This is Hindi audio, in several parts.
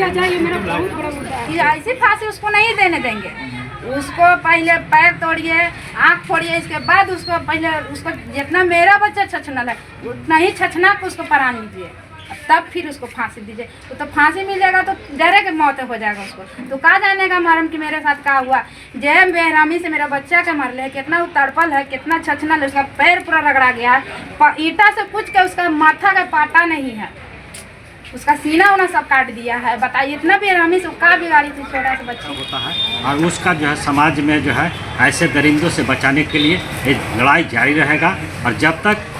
जाए, ये मेरा बहुत बड़ा मुद्दा है। कि ऐसी फांसी उसको नहीं देने देंगे। उसको पहले पैर तोड़िए, आँख फोड़िए, इसके बाद उसको पहले उसको जितना मेरा बच्चा छछनल है उतना ही छछना को उसको परान लीजिए, तब फिर उसको फांसी दीजिए। तो फांसी मिल जाएगा तो डायरेक्ट मौत हो जाएगा उसको। तो कहा जाने का मालूम कि मेरे साथ क्या हुआ, जय बेहरामी से मेरा बच्चा के मरले है, कितना तड़पल है, कितना छछनल है, उसका पैर पूरा रगड़ा गया है, ईटा से कुछ के उसका माथा का पाटा नहीं है, उसका सीना उना सब काट दिया है। बताइए इतना बेरहमी से का बिगाड़ी थी छोटा सा बच्चा होता है। और उसका जो है समाज में जो है ऐसे दरिंदों से बचाने के लिए ये लड़ाई जारी रहेगा, और जब तक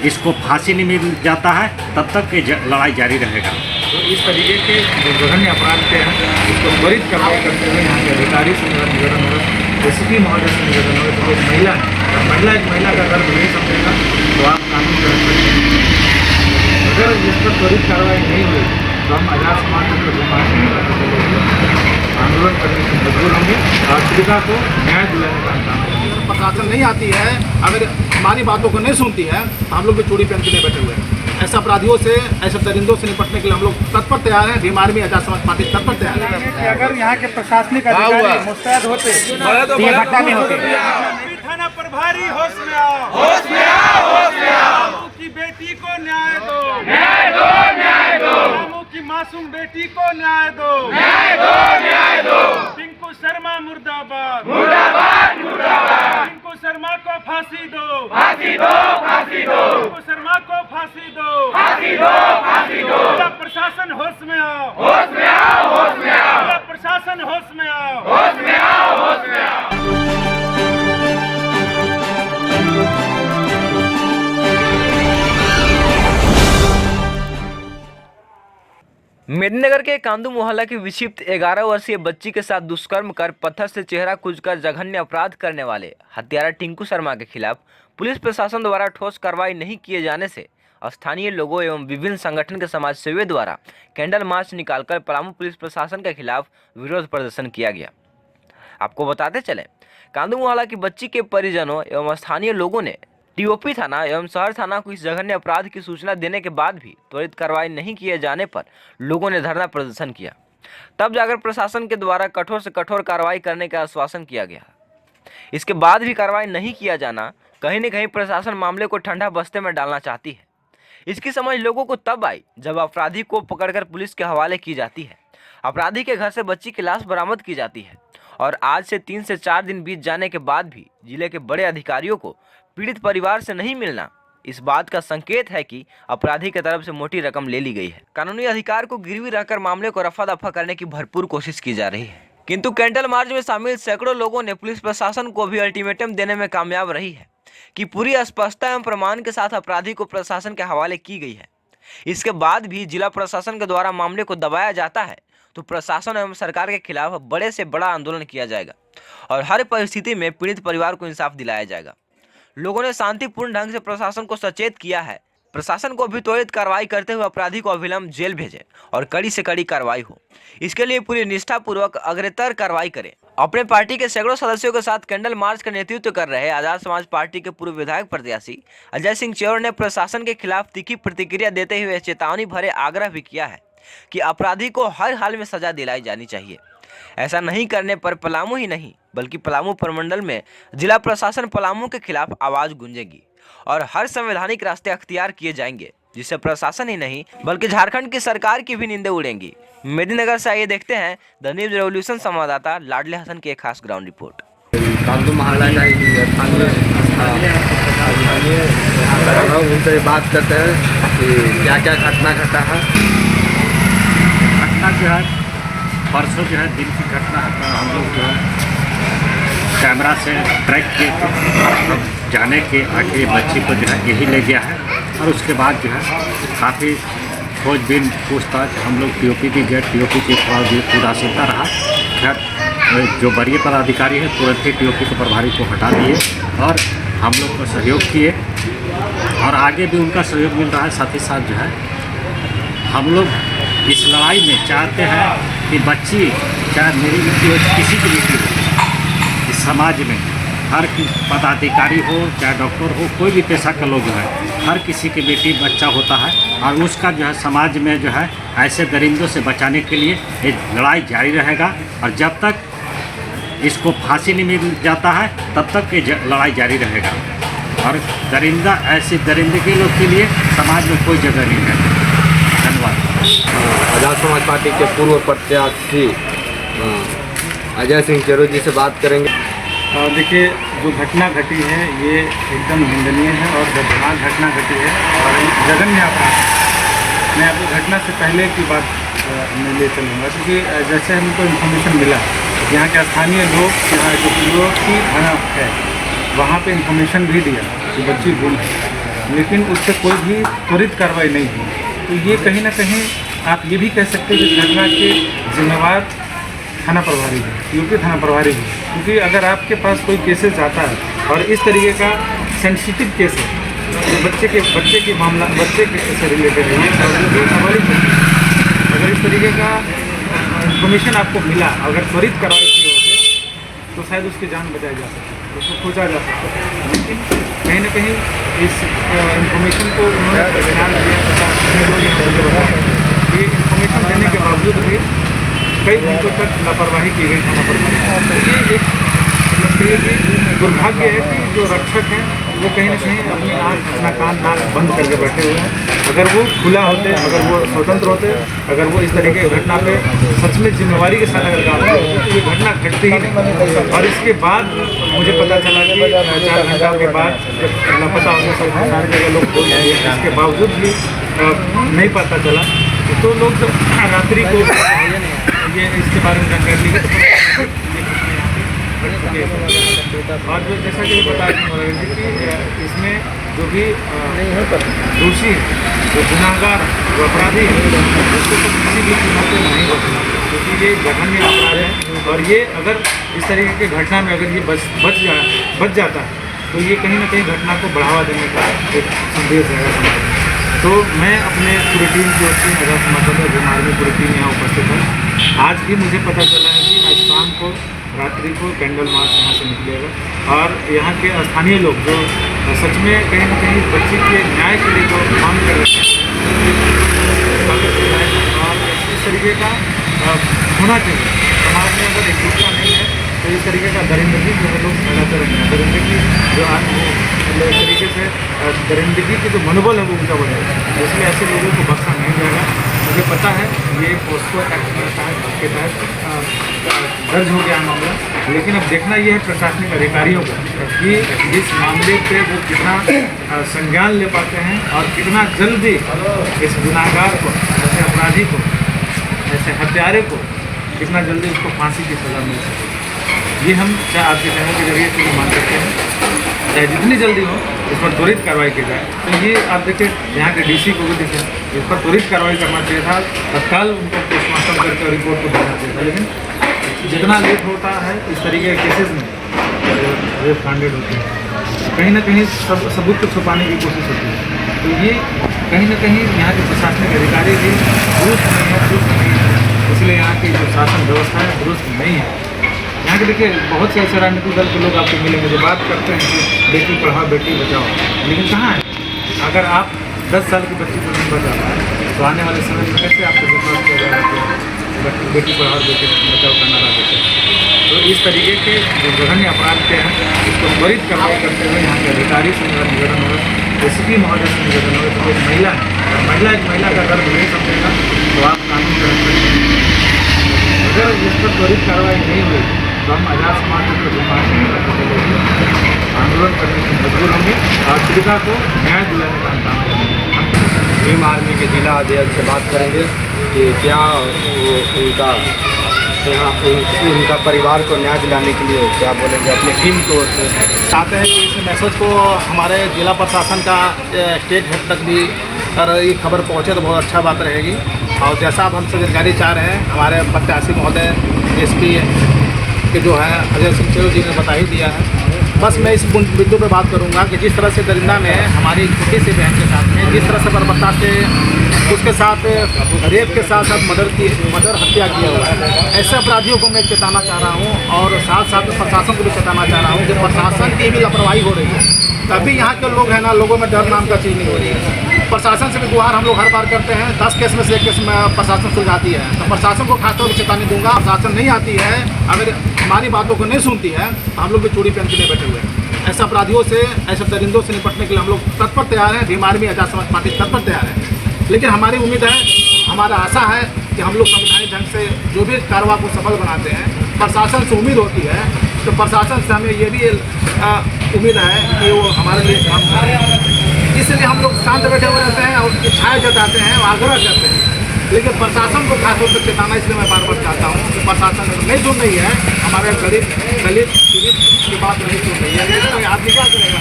इसको फांसी नहीं मिल जाता है तब तक ये लड़ाई जारी रहेगा। तो इस तरीके के जो जघन्य अपराध के हैं उसको त्वरित कार्रवाई करते हुए यहाँ के अधिकारी से मेरा निवेदन होगा, एसीपी महोदय से निवेदन होगा कि एक महिला है, एक महिला का दर्द नहीं समझेगा तो आप कानून के रखेंगे। अगर जिस पर त्वरित कार्रवाई नहीं हुई तो हम आजाद समाज तंत्र आंदोलन करने से मजबूर होंगे और पीड़िता को न्याय दिलाने का काम करेंगे। प्रशासन नहीं आती है, अगर हमारी बातों को नहीं सुनती है तो हम लोग भी चूड़ी पहन के नहीं बैठे हुए हैं। ऐसे अपराधियों से, ऐसे दरिंदों से निपटने के लिए हम लोग तत्पर तैयार हैं। भीम आर्मी आजाद समाज पार्टी तत्पर तैयार है। अगर यहाँ के प्रशासनिक अधिकारी मुस्तैद होते तो ये घटना नहीं होती। थाना प्रभारी होश में आओ, होश में आओ, होश में आओ। रामू की बेटी को न्याय दो, न्याय दो, न्याय दो। रामू की मासूम बेटी को न्याय दो, न्याय दो, न्याय दो। पिंकू शर्मा मुर्दाबाद, मुर्दाबाद, मुर्दाबाद। पिंकू शर्मा को फांसी दो, फांसी दो, फांसी दो। पिंकू शर्मा को फांसी दो, फांसी दो, फांसी दो। जिला प्रशासन होश में आओ, होश में आओ, होश में आओ। जिला प्रशासन होश में आओ, होश में आओ, होश में आओ। मेदिनीनगर के कांदू मोहल्ला की विक्षिप्त 11 वर्षीय बच्ची के साथ दुष्कर्म कर पत्थर से चेहरा कूचकर जघन्य अपराध करने वाले हत्यारा टिंकू शर्मा के खिलाफ पुलिस प्रशासन द्वारा ठोस कार्रवाई नहीं किए जाने से स्थानीय लोगों एवं विभिन्न संगठन के समाज सेवियों द्वारा कैंडल मार्च निकालकर पलामू पुलिस प्रशासन के खिलाफ विरोध प्रदर्शन किया गया। आपको बताते चले, कांदू मोहल्ला की बच्ची के परिजनों एवं स्थानीय लोगों ने टीओपी थाना एवं शहर थाना को इस जघन्य अपराध की सूचना देने के बाद भी त्वरित कार्रवाई नहीं किए जाने पर लोगों ने धरना प्रदर्शन किया। तब जाकर प्रशासन के द्वारा कठोर से कठोर कार्रवाई करने का आश्वासन किया गया। इसके बाद भी कार्रवाई नहीं किया जाना कहीं न कहीं प्रशासन मामले को ठंडा बस्ते में डालना चाहती है। इसकी समझ लोगों को तब आई जब अपराधी को पकड़कर पुलिस के हवाले की जाती है, अपराधी के घर से बच्ची की लाश बरामद की जाती है, और आज से 3 से 4 दिन बीत जाने के बाद भी जिले के बड़े अधिकारियों को पीड़ित परिवार से नहीं मिलना इस बात का संकेत है कि अपराधी की तरफ से मोटी रकम ले ली गई है। कानूनी अधिकार को गिरवी रखकर मामले को रफा दफा करने की भरपूर कोशिश की जा रही है, किंतु कैंडल मार्च में शामिल सैकड़ों लोगों ने पुलिस प्रशासन को भी अल्टीमेटम देने में कामयाब रही है कि पूरी स्पष्टता एवं प्रमाण के साथ अपराधी को प्रशासन के हवाले की गई है। इसके बाद भी जिला प्रशासन के द्वारा मामले को दबाया जाता है तो प्रशासन एवं सरकार के खिलाफ बड़े से बड़ा आंदोलन किया जाएगा और हर परिस्थिति में पीड़ित परिवार को इंसाफ दिलाया जाएगा। लोगों ने शांतिपूर्ण ढंग से प्रशासन को सचेत किया है, प्रशासन को भी त्वरित कार्रवाई करते हुए अपराधी को अविलंब जेल भेजे और कड़ी से कड़ी कार्रवाई हो। इसके लिए पूरी निष्ठापूर्वक अग्रतर कार्रवाई करें। अपने पार्टी के सैकड़ों सदस्यों के साथ कैंडल मार्च का नेतृत्व कर रहे आजाद समाज पार्टी के पूर्व विधायक प्रत्याशी अजय सिंह चौर ने प्रशासन के खिलाफ तीखी प्रतिक्रिया देते हुए चेतावनी भरे आग्रह भी किया है कि अपराधी को हर हाल में सजा दिलाई जानी चाहिए। ऐसा नहीं करने पर पलामू ही नहीं बल्कि पलामू प्रमंडल में जिला प्रशासन पलामू के खिलाफ आवाज गूंजेगी और हर संवैधानिक रास्ते अख्तियार किए जाएंगे, जिससे प्रशासन ही नहीं बल्कि झारखंड की सरकार की भी नींदें उड़ेंगी। मेदिनीनगर से आइए देखते हैं द न्यूज रेवोल्यूशन संवाददाता लाडले हसन की एक खास ग्राउंड रिपोर्ट। कांदू मोहल्ला का उनसे बात करते हैं कि क्या क्या घटना घटा है। घटना जो है परसों जो है दिन की घटना है, तो हम लोग जो है कैमरा से ट्रैक किए थे, जाने के आगे बच्ची को जो है यही ले गया है और उसके बाद जो है काफ़ी खोजबीन पूछताछ हम लोग टीओपी भी गए, टीओपी की थोड़ा भी उदासीनता रहा। खैर जो वरीय पदाधिकारी है तुरंत ही टीओपी के प्रभारी को हटा दिए और हम लोग को सहयोग किए और आगे भी उनका सहयोग मिल रहा है। साथ ही साथ जो है हम लोग इस लड़ाई में चाहते हैं कि बच्ची चाहे मेरी बेटी हो किसी की बेटी हो, इस समाज में हर पदाधिकारी हो चाहे डॉक्टर हो, कोई भी पेशा का लोग है हर किसी की बेटी बच्चा होता है और उसका जो है समाज में जो है ऐसे दरिंदों से बचाने के लिए ये लड़ाई जारी रहेगा। और जब तक इसको फांसी नहीं मिल जाता है तब तक ये लड़ाई जारी रहेगा। और दरिंदा ऐसे दरिंदगी लोग के लिए समाज में कोई जगह नहीं है। धन्यवाद। आज़ाद समाज पार्टी के पूर्व प्रत्याशी अजय सिंह चेरो जी से बात करेंगे। देखिए, जो घटना घटी है ये एकदम निंदनीय है और दर्दनाक घटना घटी है और जघन्य अपराध है। मैं आपको घटना से पहले की बात में ले चलूँगा, क्योंकि जैसे हमको इन्फॉर्मेशन मिला यहाँ के स्थानीय लोग यहाँ जो की थाना है वहाँ पे इन्फॉर्मेशन भी दिया कि बच्ची गुम है, लेकिन उस पर कोई भी त्वरित कार्रवाई नहीं हुई। तो ये कहीं ना कहीं आप ये भी कह सकते हैं कि घटना के जिम्मेवार थाना प्रभारी है, यूपी थाना प्रभारी है। क्योंकि अगर आपके पास कोई केसेस आता है और इस तरीके का सेंसिटिव केस है, तो बच्चे के मामला बच्चे के से रिलेटेड है, अगर इस तरीके का इन्फॉर्मेशन आपको मिला, अगर त्वरित कार्रवाई की होती तो शायद उसकी जान बचाई जा सकती, उसको खोजा जा सकता। लेकिन कहीं ना कहीं इस इन्फॉर्मेशन को उन्होंने ध्यान दिया, ये इन्फॉर्मेशन देने के बावजूद भी कई घंटों तक लापरवाही की गई थाना प्रभारी। ये एक दुर्भाग्य है कि जो रक्षक हैं वो कहीं ना कहीं अपनी आँख अपना कान नाक बंद करके बैठे हुए हैं। अगर वो खुला होते, अगर वो स्वतंत्र होते, अगर वो इस तरीके की घटना पे सच में जिम्मेवारी के साथ अगर काम करते तो ये घटना घटती ही नहीं। और इसके बाद मुझे पता चला कि 4 घंटा के बाद जब लापता होने से सारी जगह लोग बोल रहे हैं, इसके बावजूद भी नहीं पता चला। तो लोग जब रात्रि को ये इसके बारे में जानकारी ली और जो जैसा कि बताया कि इसमें जो भी दोषी जो गुनाहगार जो अपराधी है उसको तो किसी भी कीमत पर नहीं बचना, क्योंकि ये जघन्य अपराध है। और ये अगर इस तरीके की घटना में अगर ये बच जाता है तो ये कहीं ना कहीं घटना को बढ़ावा देने का एक संदेश रहेगा समाज में। तो मैं अपने पूरी टीम जो होती है आज़ाद समाज बीमार में पूरी टीम यहाँ उपस्थित है। आज भी मुझे पता चला है कि आज शाम को रात्रि को कैंडल मार्च यहाँ से निकलेगा और यहाँ के स्थानीय लोग जो सच में कहीं ना कहीं बच्ची के न्याय के लिए जो मांग कर रहे हैं और इस तरीके का होना चाहिए। समाज में अगर एकजुटता नहीं है तो इस तरीके का दरिंदगी जो है लोग फैलाते रहेंगे। दरिंदगी जो आज मतलब एक तरीके से दरिंदगी के जो मनोबल है वो ऊँचा बढ़ेगा, इसलिए ऐसे लोगों को बख्शा नहीं जाएगा। मुझे पता है ये पोस्को एक्ट के तहत दर्ज हो गया मामला, लेकिन अब देखना ये है प्रशासनिक अधिकारियों को कि इस मामले पे वो कितना संज्ञान ले पाते हैं और कितना जल्दी इस गुनाहगार को, ऐसे अपराधी को, ऐसे हत्यारे को कितना जल्दी उसको फांसी की सज़ा मिल सके। ये हम चाहे आपके चैनल के जरिए से मांग करते हैं, चाहे जितनी जल्दी हो इस पर त्वरित कार्रवाई की जाए। तो ये आप देखिए यहाँ के डीसी को भी देखें, इस पर त्वरित कार्रवाई करना चाहिए था, तत्काल उनको पोस्टमार्टम करके रिपोर्ट को देना चाहिए था। लेकिन जितना लेट होता है इस तरीके के केसेस में रेप कांडेड होते हैं, कहीं ना कहीं सबूत को छुपाने की कोशिश होती है। तो ये कहीं ना कहीं यहाँ के प्रशासनिक अधिकारी भी दुरुस्त नहीं है, इसलिए यहाँ की जो शासन व्यवस्था है दुरुस्त नहीं है। यहाँ के देखिए बहुत से ऐसे राजनीतिक दल के लोग आपको मिलेंगे जो बात करते हैं कि बेटी पढ़ाओ बेटी बचाओ, लेकिन कहाँ है? अगर आप 10 साल की बच्ची को नहीं बचा पाए तो आने वाले समय में कैसे आपको विश्वास किया जाएगा कि बेटी पढ़ाओ बेटी बचाओ का नारा देते हैं? तो इस तरीके के जो जघन्य अपराध के हैं इसको त्वरित कार्रवाई करते हुए यहाँ के अधिकारी से मेरा निवेदन होगा, एसपी महोदय से निवेदन होगा कि एक महिला है, एक महिला का दर्द नहीं समझेगा तो आप कानून करेंगे। अगर इस पर त्वरित कार्रवाई नहीं हुई तो हम आज़ाद समाज को आंदोलन करने की मजबूर होंगे और पीड़िता को न्याय दिलाने का काम करेंगे। भीम आर्मी के जिला अध्यक्ष से बात करेंगे कि क्या उनका परिवार को न्याय दिलाने के लिए क्या बोलेंगे अपनी टीम को चाहते हैं कि इस मैसेज को हमारे जिला प्रशासन का स्टेट हेड तक भी अगर ये खबर पहुँचे तो बहुत अच्छा बात रहेगी। और जैसा आप हमसे जानकारी चाह रहे हैं, हमारे प्रत्याशी महोदय एसपी के जो है अजय सिंह चेरो जी ने बता ही दिया है। बस मैं इस बिंदु पे बात करूंगा कि जिस तरह से दरिंदा में हमारी छोटी सी बहन के साथ में जिस तरह से बर्बरता से उसके साथ रेप के साथ साथ मर्डर हत्या किया हुआ है, ऐसे अपराधियों को मैं चेताना चाह रहा हूँ और साथ साथ प्रशासन को भी चेताना चाह रहा हूँ कि प्रशासन की भी लापरवाही हो रही है। तभी यहाँ के लोग हैं ना, लोगों में डर नाम का चीज़ नहीं हो रही है। प्रशासन से भी गुहार हम लोग हर बार करते हैं, 10 केस में से 1 केस में प्रशासन सुलझाती है। तो प्रशासन को खासतौर पर चेतावनी दूंगा, प्रशासन नहीं आती है, अगर हमारी बातों को नहीं सुनती है तो हम लोग भी चूड़ी पहन के नहीं बैठे हुए हैं। ऐसे अपराधियों से, ऐसे दरिंदों से निपटने के लिए हम लोग तत्पर तैयार हैं। भीम आर्मी आजाद समाज पार्टी तत्पर तैयार है। लेकिन हमारी उम्मीद है, हमारा आशा है कि हम लोग संवैधानिक ढंग से जो भी कार्रवाई को सफल बनाते हैं, प्रशासन से उम्मीद होती है तो प्रशासन से हमें ये भी उम्मीद है कि वो हमारे लिए काम करें। इसलिए हम लोग शांत बैठे हुए रहते हैं और इच्छाएँ जताते हैं और आग्रह करते हैं। लेकिन प्रशासन को खासतौर पर चेताना इसलिए मैं बार बार चाहता हूँ कि प्रशासन नहीं सुन रही है, हमारे दलित पीड़ित की बात नहीं सुन रही है। तो आदमी क्या करेगा?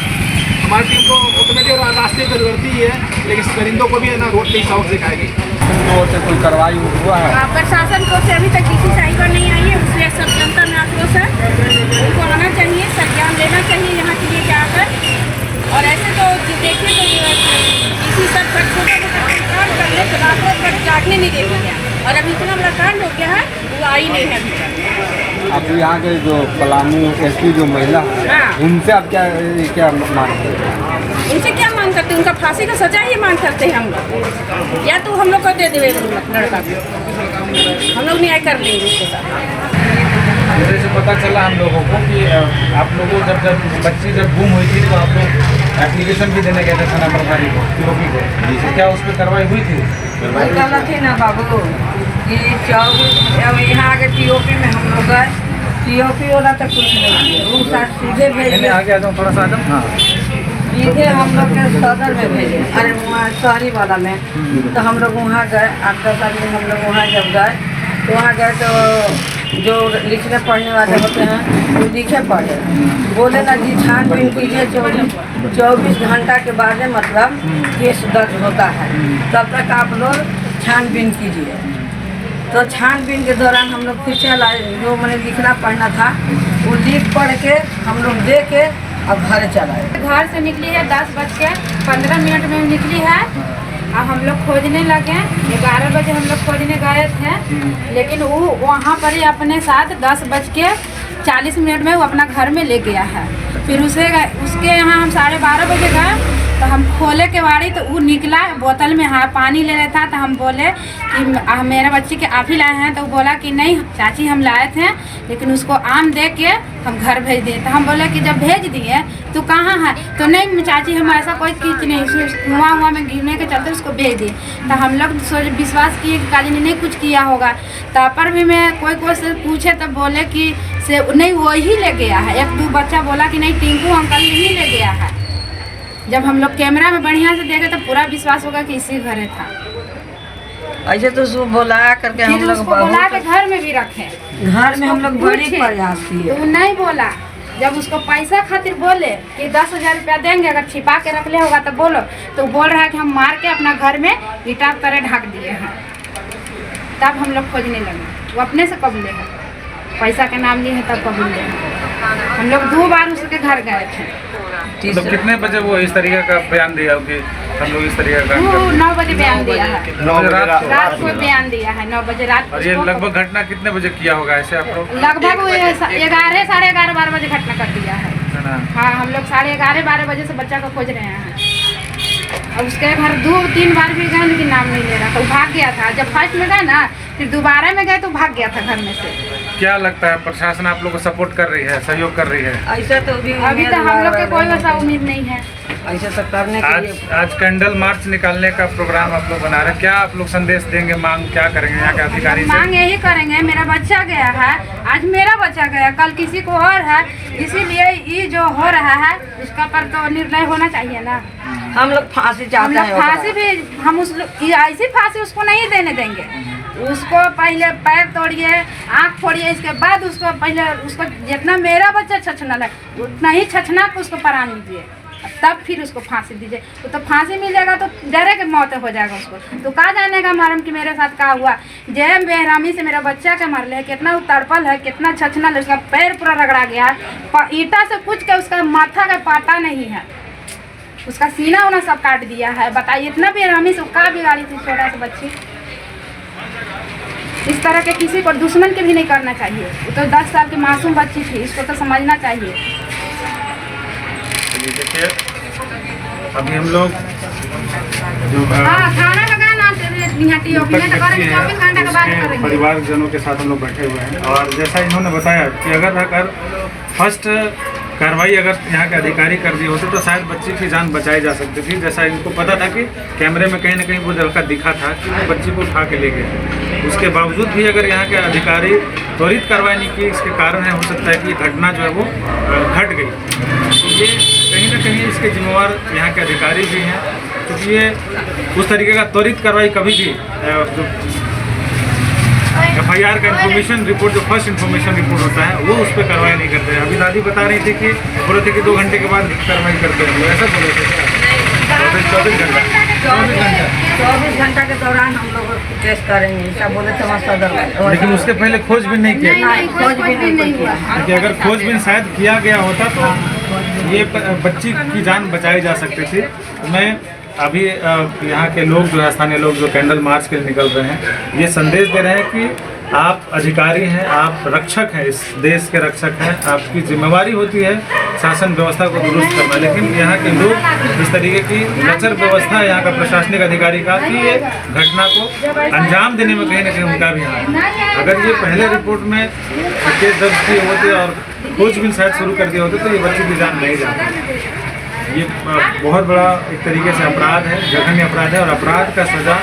हमारी टीम को ऑटोमेटिक और रास्ते पर गुजरती ही है, लेकिन दरिंदों को भी है ना रोड पे साउथ दिखाएगी। कोई कार्रवाई हुआ है? प्रशासन को से अभी तक किसी साइड पर नहीं आई है, उससे सब जनता में आक्रोश है। उनको आना चाहिए, संज्ञान लेना चाहिए यहाँ के लिए आकर। और ऐसे तो देखिए तो किसी सब पर छोटा मोटा कांड कर ले तो रातों पर काटने नहीं दे रही है। और अभी इतना बड़ा कांड हो गया है, वो आई नहीं है अभी तक। अब यहाँ के जो पलामू एसपी जो महिला है, हाँ। उनसे आप क्या मांगते हैं? उनसे क्या मांग करते हैं? उनका फांसी का सजा ही मांग करते हैं हम लोग, या तो हम लोग को दे देवे लड़का को, हम लोग न्याय कर लेंगे उसके साथ। जैसे पता चला हम लोगों को कि आप लोगों जब बच्ची गुम हुई थी तो आप लोग एप्लीकेशन भी देने गए थे थाना प्रभारी को, टीओपी को, क्या उस पर कार्रवाई हुई थी? गलत है ना बाबू कि 24 अब यहाँ आगे टीओपी में हम लोग गए, टीओपी वाला तो कुछ नहीं किया, वो साथ सीधे भेजे। आगे आ जाऊँ थोड़ा सा आदम। हाँ, सीधे हम लोग के सदर में भेजे, अरे वहाँ शहरी वाला में। तो हम लोग वहाँ गए, 8-10 आदमी हम लोग वहाँ जब गए तो वहाँ गए तो जो लिखने पढ़ने वाले होते हैं वो लिखे पढ़े, बोले ना जी छानबीन कीजिए 24 घंटा के बाद में मतलब केस दर्ज होता है, तब तक आप लोग छानबीन कीजिए। तो छानबीन के दौरान हम लोग फिर चल आए, जो मैंने लिखना पढ़ना था वो लिख पढ़ के हम लोग दे के अब घर चलाए। घर से निकली है 10:15 में निकली है। अब हम लोग खोजने लगे, 11 बजे हम लोग खोजने गए थे, लेकिन वो वहाँ पर ही अपने साथ 10:40 में वो अपना घर में ले गया है। फिर उसके यहाँ हम 12:30 बजे गए तो हम खोले केवाड़ी तो वो निकला बोतल में पानी ले रहा था। तो हम बोले कि मेरा बच्ची के आप ही लाए हैं? तो वो बोला कि नहीं चाची हम लाए थे, लेकिन उसको आम दे के हम घर भेज दिए। तो हम बोले कि जब भेज दिए तो कहाँ है? तो नहीं चाची हम ऐसा कोई चीज़ नहीं, हुआ में गिरने के चलते उसको भेज दिए। तो हम लोग विश्वास किए कि काजी ने नहीं कुछ किया होगा। तो पर भी मैं कोई से पूछे तो बोले कि से नहीं वही ले गया है। 1-2 बच्चा बोला कि नहीं टिंकू अंकल ही ले गया है। जब हम लोग कैमरा में बढ़िया से देखे तो पूरा विश्वास होगा कि इसी घर था। ऐसे तो उसको बुला करके हम लोग बुला के घर में भी रखे, घर में हम लोग बड़ी प्रयास किए, तो वो नहीं बोला। जब उसको पैसा खातिर बोले कि 10,000 रुपया देंगे अगर छिपा के रख ले होगा तो बोलो, तो बोल रहा है कि हम मार के अपना घर में ईटा तरह ढक दिए हैं। तब हम लोग खोजने लगे, वो अपने से कबूले है, पैसा के नाम लिए है तब कबूले। हम लोग 2 बार उसके घर गए थे। मतलब कितने बजे वो इस तरीके का बयान दिया कि हम लोग इस तरीके का काम वो 9 बजे बयान दिया है, 9 बजे रात को बयान दिया है, 9 बजे रात। और ये लगभग घटना कितने बजे किया होगा ऐसे आप लोग? लगभग 11, 11:30 बजे घटना कर दिया है। हाँ, हम लोग 11:30, 12 बजे से बच्चा को खोज रहे हैं। और उसके घर 2-3 बार भी गए लेकिन नाम नहीं ले रहा था, वो भाग गया था। जब फर्स्ट में गए ना फिर दोबारा में गए तो भाग गया था घर में से। क्या लगता है प्रशासन आप लोग को सपोर्ट कर रही है, सहयोग कर रही है? ऐसा तो अभी तो हम लोग के कोई वैसा उम्मीद नहीं है। ऐसे तो करने के लिए आज कैंडल मार्च निकालने का प्रोग्राम आप लोग बना रहे हैं, क्या आप लोग संदेश देंगे, मांग क्या करेंगे यहाँ के अधिकारी से? मांग यही करेंगे, मेरा बच्चा गया है, आज मेरा बच्चा गया, कल किसी को और है, इसीलिए ये जो हो रहा है उसका पर तो निर्णय होना चाहिए ना। हम लोग फांसी चाहते हैं, फांसी भी हम ऐसी फांसी उसको नहीं देने देंगे। उसको पहले पैर तोड़िए, आँख फोड़िए, इसके बाद उसको पहले उसको जितना मेरा बच्चा छछना है उतना ही छछना को उसको प्राण दीजिए। तब फिर उसको फांसी दीजिए। तो फांसी मिल जाएगा तो डायरेक्ट मौत हो जाएगा उसको। तो कहा जाने का मालूम कि मेरे साथ क्या हुआ। जय बेहरामी से मेरा बच्चा के मरले है, कितना तड़पल है, कितना छछनल है, उसका पैर पूरा रगड़ा गया है, ईटा से कुछ के उसका माथा का पाटा नहीं है, उसका सीना उन्हें सब काट दिया है। बताइए इतना बेरहमी से क्या बिगाड़ी थी छोटा सा बच्ची। इस तरह के किसी को दुश्मन के भी नहीं करना चाहिए। वो तो 10 साल की मासूम बच्ची थी, इसको तो समझना चाहिए। देखिए अभी हम लोग जो खाना लगाना परिवारजनों के साथ हम लोग बैठे हुए हैं और जैसा इन्होंने बताया कि अगर फर्स्ट कार्रवाई अगर यहाँ के अधिकारी कर दिए होते तो शायद बच्ची की जान बचाई जा सकती थी। जैसा इनको पता था कि कैमरे में कहीं ना कहीं वो लड़का दिखा था कि वो बच्ची को उठा के ले गए, उसके बावजूद भी अगर यहाँ के अधिकारी त्वरित कार्रवाई नहीं की, इसके कारण है हो सकता है कि घटना जो है वो घट गई। तो ये कहीं ना कहीं इसके जिम्मेवार यहाँ के अधिकारी भी हैं, क्योंकि ये उस तरीके का त्वरित कार्रवाई कभी भी FIR का इन्फॉर्मेशन रिपोर्ट, जो फर्स्ट इन्फॉर्मेशन रिपोर्ट होता है वो उस पर कार्रवाई नहीं करते हैं। अभी दादी बता रही थी कि बोले थे कि 2 घंटे के बाद कार्रवाई करते हैं, ऐसा बोले थे 24 घंटा के दौरान हम लोग टेस्ट करेंगे, ऐसा बोले थे वहाँ सदर। लेकिन उसके पहले खोजबीन नहीं किया। खोजबीन नहीं हुआ। क्योंकि अगर खोजबीन शायद किया गया होता तो ये बच्ची की जान बचाई जा सकती थी। मैं अभी यहाँ के लोग जो है, स्थानीय लोग जो कैंडल मार्च के लिए निकल रहे हैं, ये संदेश दे रहे हैं कि आप अधिकारी हैं, आप रक्षक हैं, इस देश के रक्षक हैं, आपकी जिम्मेवारी होती है शासन व्यवस्था को दुरुस्त करना। लेकिन यहाँ के लोग इस तरीके की लचर व्यवस्था है यहाँ का प्रशासनिक अधिकारी का कि ये घटना को अंजाम देने में कहीं ना कहीं उनका भी हाथ है। अगर ये पहले रिपोर्ट में केस दर्ज किए होते और खोजबीन शायद शुरू कर दिए होते तो ये बच्ची की जान नहीं जाती। ये बहुत बड़ा एक तरीके से अपराध है, जघन्य अपराध है और अपराध का सजा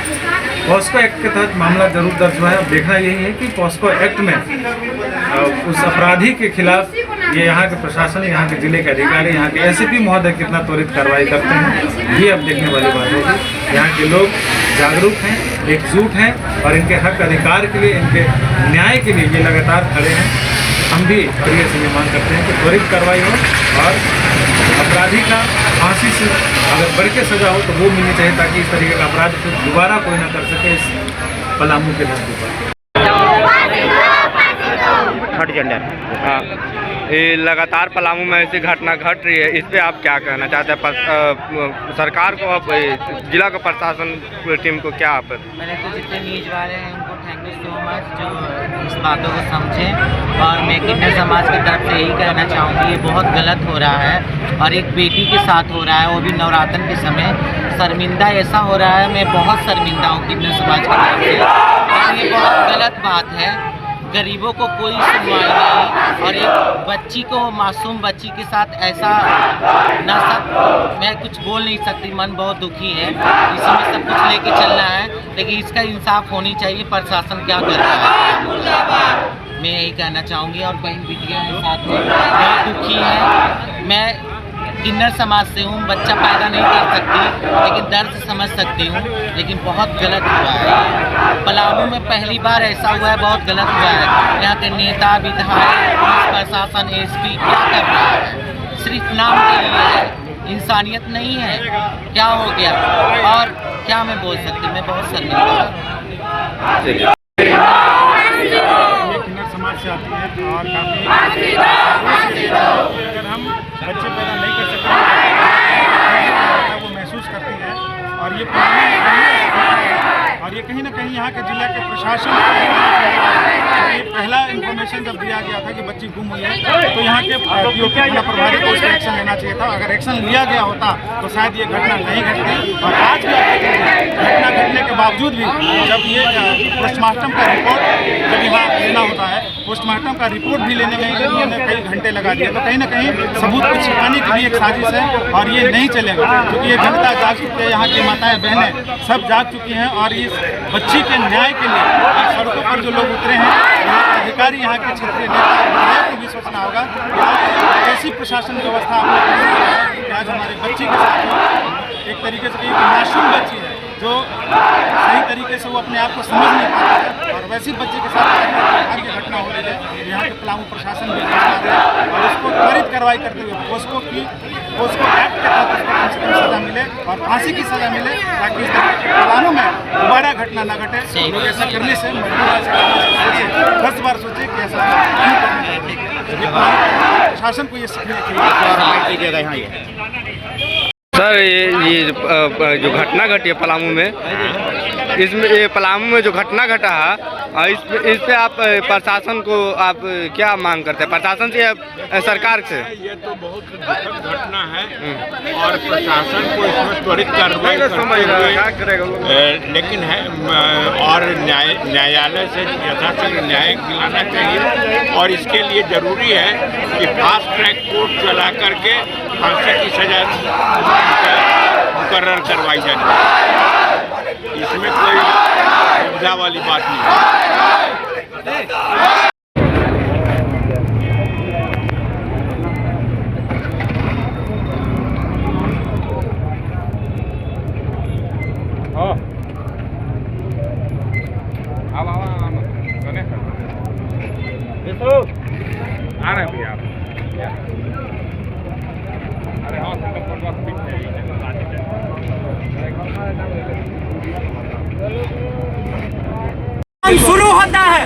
पॉस्को एक्ट के तहत मामला जरूर दर्ज हुआ है। अब देखना यही है कि पॉस्को एक्ट में उस अपराधी के खिलाफ ये यहाँ के प्रशासन, यहाँ के जिले के अधिकारी, यहाँ के SCP महोदय कितना त्वरित कार्रवाई करते हैं, ये अब देखने वाली बात होगी। यहाँ के लोग जागरूक हैं, एकजुट हैं और इनके हक अधिकार के लिए, इनके न्याय के लिए ये लगातार खड़े हैं। हम भी प्रिय से ये मांग करते हैं कि त्वरित कार्रवाई हो और अपराधी का फांसी से अगर बढ़ के सजा हो तो वो मिलनी चाहिए, ताकि इस तरीके का अपराध फिर दोबारा कोई ना कर सके इस पलामू के धरती पर। थर्ड जेंडर हाँ, ये लगातार पलामू में ऐसी घटना घट रही है, इस पर आप क्या कहना चाहते हैं? सरकार को, आप जिला का प्रशासन टीम को क्या आप? मैंने तो जितने न्यूज़ वाले हैं उनको थैंक यू सो मच जो इस बातों को समझें। और मैं किन्नर समाज की तरफ से यही कहना चाहूँगी, ये बहुत गलत हो रहा है और एक बेटी के साथ हो रहा है, वो भी नवरात्र के समय। शर्मिंदा ऐसा हो रहा है, मैं बहुत शर्मिंदा हूँ किन्नर समाज की तरफ से और ये बहुत गलत बात है। गरीबों को कोई सुनवाई नहीं और एक बच्ची को, मासूम बच्ची के साथ ऐसा ना, सब मैं कुछ बोल नहीं सकती, मन बहुत दुखी है। इसमें सब कुछ लेके चलना है, लेकिन इसका इंसाफ होनी चाहिए। प्रशासन क्या कर रहा है, मैं यही कहना चाहूँगी। और बहन बिटिया है साथ में, बहुत दुखी है। मैं किन्नर समाज से हूँ, बच्चा पैदा नहीं कर सकती लेकिन दर्द समझ सकती हूँ, लेकिन बहुत गलत हुआ है। पलामू में पहली बार ऐसा हुआ है, बहुत गलत हुआ है। यहाँ के नेता, विधायक, पुलिस प्रशासन, SP क्या कर रहा है? सिर्फ नाम के लिए है, इंसानियत नहीं है। क्या हो गया और क्या मैं बोल सकती, मैं बहुत शर्मिंदा हूँ। किन्नर समाज से आती है और काफ़ी अगर हम बच्चे पैदा नहीं कर सकते वो महसूस करती है और ये कहीं ना कहीं यहाँ के जिला के प्रशासन ये पहला इन्फॉर्मेशन जब दिया गया था कि बच्ची गुम हुई है तो यहाँ के DOP जिला प्रभारी को उसका एक्शन लेना चाहिए था। अगर एक्शन लिया गया होता तो शायद ये घटना नहीं घटती। और आज भी घटना घटने के बावजूद भी जब ये पोस्टमार्टम का रिपोर्ट जब यहाँ लेना होता है, पोस्टमार्टम का रिपोर्ट भी लेने में इन्होंने कई घंटे लगा दिए, तो कहीं ना कहीं सबूत को छिपाने की भी एक साजिश है और ये नहीं चलेगा। क्योंकि ये जनता जाग चुकी है, यहाँ की माताएं बहनें सब जाग चुकी हैं और इस बच्ची के न्याय के लिए सड़कों पर जो लोग उतरे हैं, यहाँ के अधिकारी, यहाँ के क्षेत्रीय नेता को भी सोचना होगा कि ऐसी प्रशासन व्यवस्था आपने आज हमारे बच्ची के साथ एक तरीके से मासूम बच्ची है जो सही तरीके से वो अपने आप को समझ नहीं पाता है और वैसी बच्चे के साथ की घटना हो रही है। यहाँ के पलामू प्रशासन भी और उसको त्वरित कार्रवाई करते हुए पॉस्को की तो उसको एक्ट के तहत उसको कम से कम सजा मिले और फांसी की सजा मिले, ताकि इस तरह के पलानों में दोबारा घटना न घटे। लोग ऐसा करने से मजबूर, ऐसा करने से 10 बार सोचे कि ऐसा नहीं करना चाहिए। प्रशासन को ये सीखने चाहिए। सर ये जो घटना घटी है पलामू में, इसमें ये पलामू में जो घटना घटा है, इस पे आप प्रशासन को आप क्या मांग करते हैं, प्रशासन से या सरकार से? ये तो बहुत दुखद घटना है और प्रशासन को इसमें त्वरित कार्रवाई करते हुए लेकिन है और न्यायालय से यथाशीघ्र न्याय दिलाना चाहिए। और इसके लिए जरूरी है कि फास्ट ट्रैक कोर्ट चला करके फांसी की सजा मुकर्रर करवाई जाए। इसमें कोई दुविधा वाली बात नहीं है। आ रहे हैं भैया अरे हाँ शुरू होता है।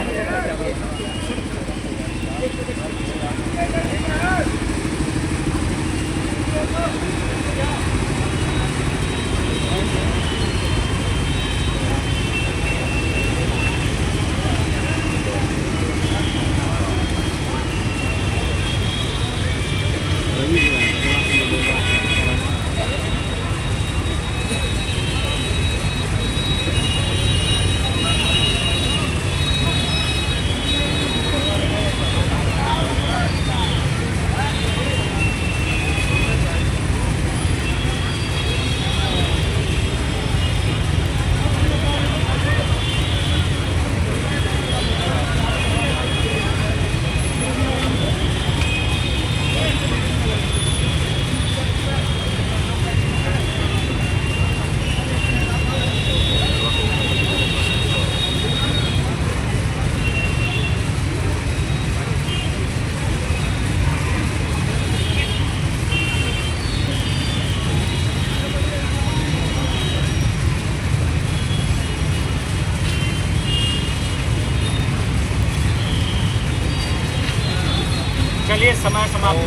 चलिए समय समाप्त।